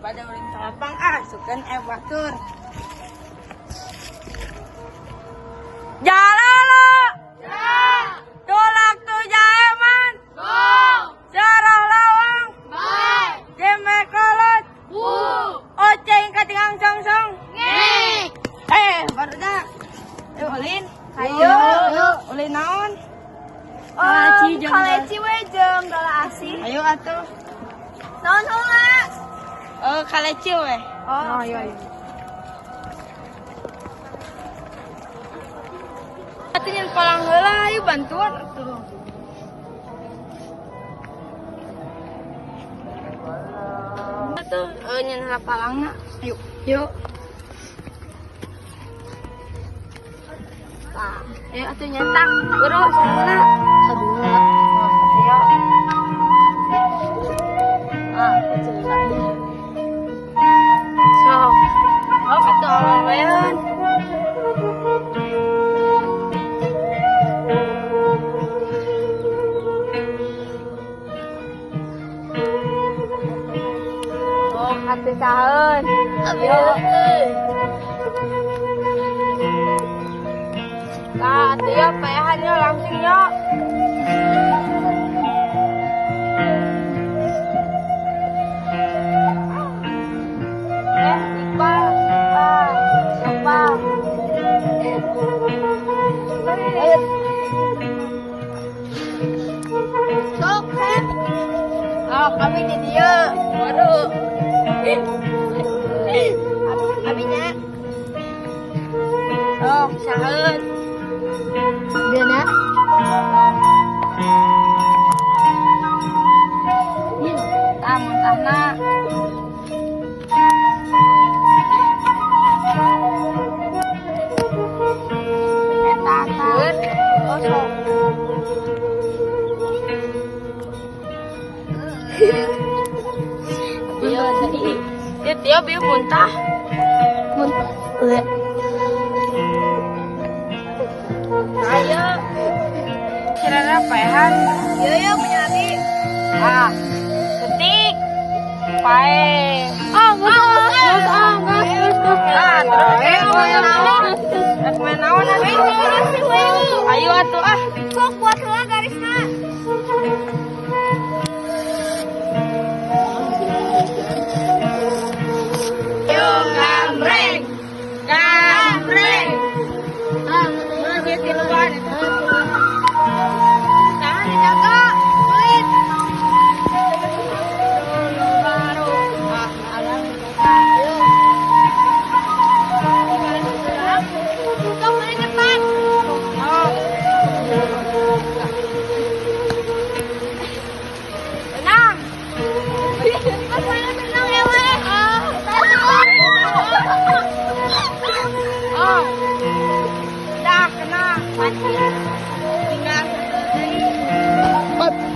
pada uring talapang sukeun batur. Jalala. Ja. Tolak tu jaeman. Gong. Sarah lawang. Bae. Jeme kolot. Bu. Oceng katingang song-song. Ngek. Baru dah. Ulin. Ayo. Ulin naon? Kaleci we jeung galasi. Ayo atuh. Naon heula? Kaleci we. Ayo. Atuh palang heula ayo bantuan atuh. Atuh nyen heula palangna. Yuk. Ayo atuh nyentak. Buru saheula. Saheula. Ayo. Sok. Atuh awean. Hati saheun. Ayo. Nah, dia payahannya langsung yo. Iqbal. Sok, kami di dia. Baru. Abinya. Saheun. Dena. Muntahna. Dia biar muntah. Ayo. Kira-kira paehan. Yo menyati. Ketik. Pae. Terus main naon ayo atuh Sok buat heula garisna. Yo gambreng. Begitu luan. Jangan dijaga. Sulit. Baru. Sok main cepat. Tenang. Pas main tenang ya we. Udah kena mati. Tinggal udah.